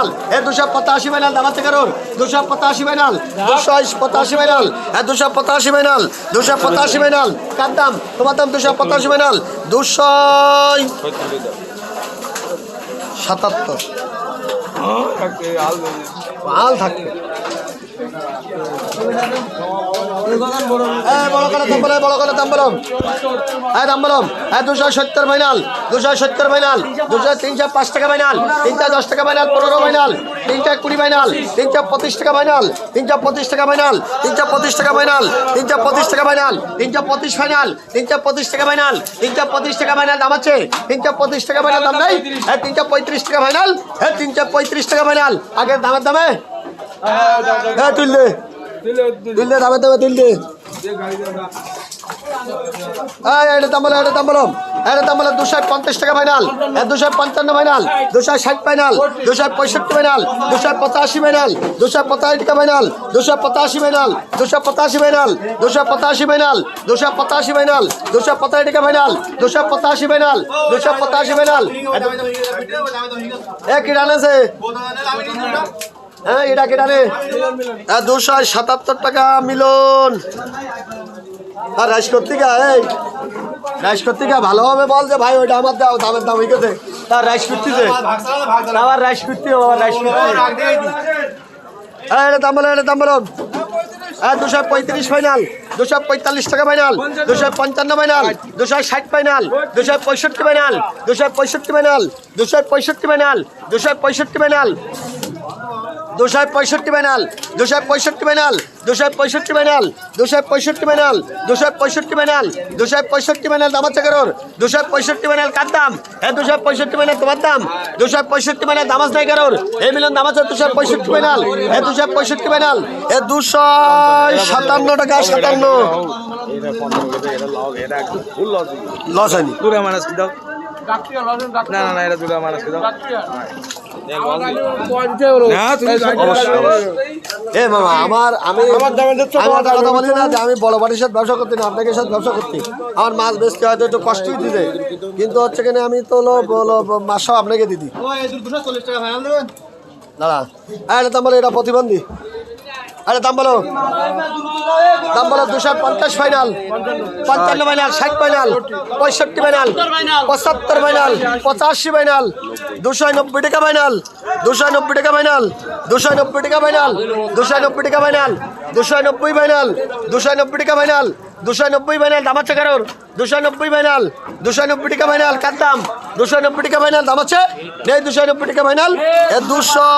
285 final দাম আছে কারোর 285 ফাইনাল 285 ফাইনাল 285 ফাইনাল 285 ফাইনাল কার দাম তোমার দাম 285 ফাইনাল 277 আল থাকবে বড় করে দাম বলো 270 ফাইনাল 270 ফাইনাল 305 টাকা ফাইনাল 310 টাকা ফাইনাল 15 ফাইনাল 320 ফাইনাল 325 টাকা ফাইনাল 325 টাকা ফাইনাল 325 টাকা ফাইনাল 325 টাকা ফাইনাল 325 ফাইনাল 325 টাকা ফাইনাল 325 টাকা ফাইনাল দাম আছে 325 টাকা ফাইনাল দাম নাই 335 টাকা ফাইনাল 335 টাকা ফাইনাল আগের দামের দামে তুললে দামে তুললে এটা দাম বলো 250 টাকা final 255 final 260 final 265 final 285 final 285 টাকা final 285 final 285 final 285 final 285 final 285 টাকা ফাইনাল 285 ফাইনাল 285 ফাইনাল এক রান আছে এটা কেটা রে 277 টাকা মিলন আর রাইস করতে ভালোভাবে বল যে ভাই ওইটা আমার দাও দামের দাম হইতে তার রাইস করতেছে আবার রাইস করতে এটা দাম বলো 235 ফাইনাল 245 টাকা final 255 final 260 final 265 final 265 final 265 final 265 final 265 final 265 final 265 final 265 final 265 final 265 final দাম আছে কারোর 265 ফাইনাল কার দাম 265 ফাইনাল তোমার দাম 265 ফাইনাল দাম আছে কারোর এই মিলন দাম আছে 265 ফাইনাল 265 ফাইনাল 257 টাকা 57 লস হয়নি পুরো মানুষ কি দাও না এটা দুটো মানুষ কি দাও আমি বড় বাড়ির সাথে ব্যবসা করতে না আপনাকে সাথে ব্যবসা করতে আমার মাছ বেচতে হয়তো একটু কষ্টই দিতে কিন্তু হচ্ছে কিনা আমি তো মাছ সব আপনাকে দিদি দাঁড়া দাম বলো এটা প্রতিবন্ধী দাম বলো 250 final 55 final 60 final 65 final 75 final 85 final 290 টাকা ফাইনাল 290 টাকা ফাইনাল 290 টাকা ফাইনাল 290 টাকা ফাইনাল 290 ফাইনাল 290 টাকা ফাইনাল 290 ফাইনাল দাম আছে কারোর 290 ফাইনাল 290 টাকা ফাইনাল কার দাম 290 টাকা ফাইনাল দাম আছে 290 টাকা ফাইনাল 200